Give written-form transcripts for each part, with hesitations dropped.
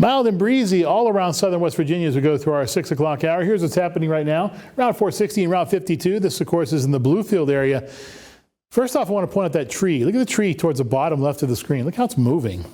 Mild and breezy all around southern West Virginia as we go through our 6 o'clock hour. Here's what's happening right now. Route 460 and Route 52. This, of course, is in the Bluefield area. First off, I want to point out that tree. Look at the tree towards the bottom left of the screen. Look how it's moving.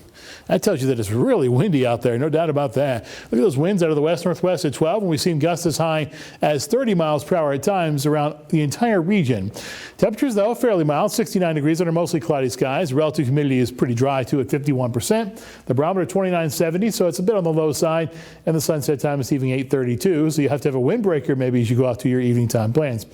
That tells you that it's really windy out there, no doubt about that. Look at those winds out of the west-northwest at 12, and we've seen gusts as high as 30 miles per hour at times around the entire region. Temperatures, though, fairly mild, 69 degrees under mostly cloudy skies. Relative humidity is pretty dry, too, at 51%. The barometer 29.70, so it's a bit on the low side, and the sunset time is evening 8:32, so you have to have a windbreaker maybe as you go out to your evening time plans.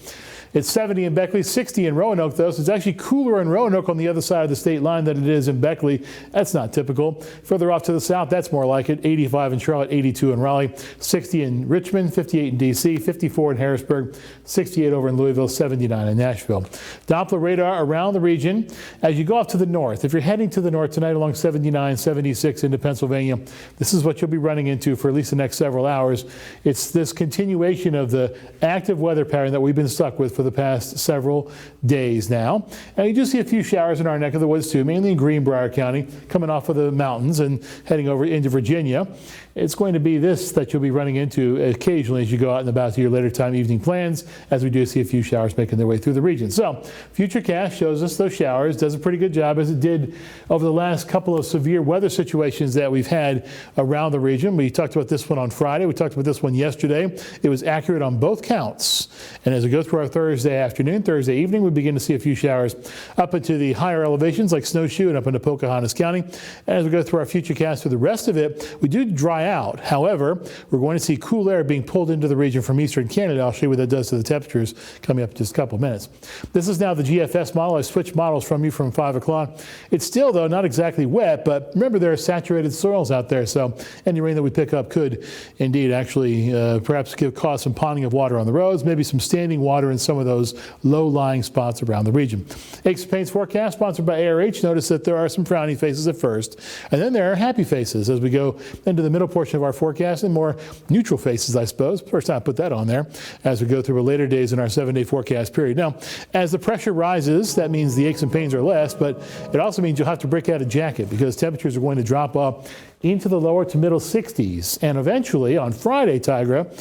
It's 70 in Beckley, 60 in Roanoke, though, so it's actually cooler in Roanoke on the other side of the state line than it is in Beckley. That's not typical. Further off to the south, that's more like it. 85 in Charlotte, 82 in Raleigh, 60 in Richmond, 58 in D.C., 54 in Harrisburg, 68 over in Louisville, 79 in Nashville. Doppler radar around the region. As you go off to the north, if you're heading to the north tonight along 79, 76 into Pennsylvania, this is what you'll be running into for at least the next several hours. It's this continuation of the active weather pattern that we've been stuck with for the past several days now. And you do see a few showers in our neck of the woods too, mainly in Greenbrier County, coming off of the mountains and heading over into Virginia. It's going to be this that you'll be running into occasionally as you go out and about to your later time evening plans, as we do see a few showers making their way through the region. So Futurecast shows us those showers, does a pretty good job as it did over the last couple of severe weather situations that we've had around the region. We talked about this one on Friday. We talked about this one yesterday. It was accurate on both counts. And as we go through our Thursday afternoon, Thursday evening, we begin to see a few showers up into the higher elevations like Snowshoe and up into Pocahontas County. And as we go through our Futurecast through the rest of it, we do dry out. However, we're going to see cool air being pulled into the region from eastern Canada. I'll show you what that does to the temperatures coming up in just a couple of minutes. This is now the GFS model. I switched models from you from 5 o'clock. It's still, though, not exactly wet, but remember there are saturated soils out there, so any rain that we pick up could indeed actually perhaps cause some ponding of water on the roads, maybe some standing water in some of those low-lying spots around the region. Aches and Pains forecast sponsored by ARH. Notice that there are some frowny faces at first, and then there are happy faces as we go into the middle portion of our forecast, and more neutral faces, I suppose. First time I put that on there as we go through the later days in our 7-day forecast period. Now, as the pressure rises, that means the aches and pains are less, but it also means you'll have to break out a jacket because temperatures are going to drop off into the lower to middle 60s, and eventually on Friday, Tigra,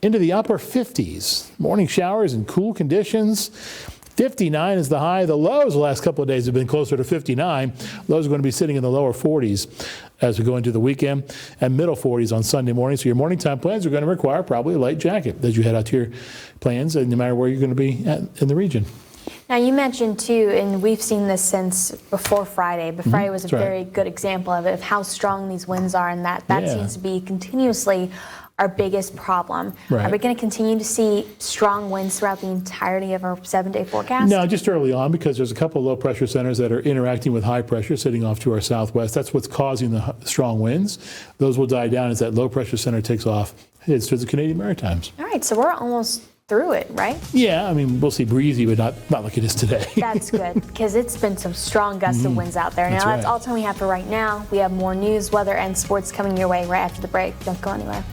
into the upper 50s. Morning showers and cool conditions. 59 is the high. The lows the last couple of days have been closer to 59. Lows are going to be sitting in the lower 40s as we go into the weekend, and middle 40s on Sunday morning. So your morning time plans are going to require probably a light jacket as you head out to your plans, and no matter where you're going to be in the region. Now, you mentioned, too, and we've seen this since before Friday, but Friday was a very good example of it, of how strong these winds are, and that seems to be continuously our biggest problem. Are we going to continue to see strong winds throughout the entirety of our 7-day forecast? No, just early on, because there's a couple of low pressure centers that are interacting with high pressure sitting off to our southwest. That's what's causing the strong winds. Those will die down as that low pressure center takes off. It's to the Canadian Maritimes. All right, so we're almost through it, right? Yeah, I mean, we'll see breezy, but not like it is today. That's good, because it's been some strong gusts of winds out there. Now, that's all the time we have for right now. We have more news, weather, and sports coming your way right after the break. Don't go anywhere.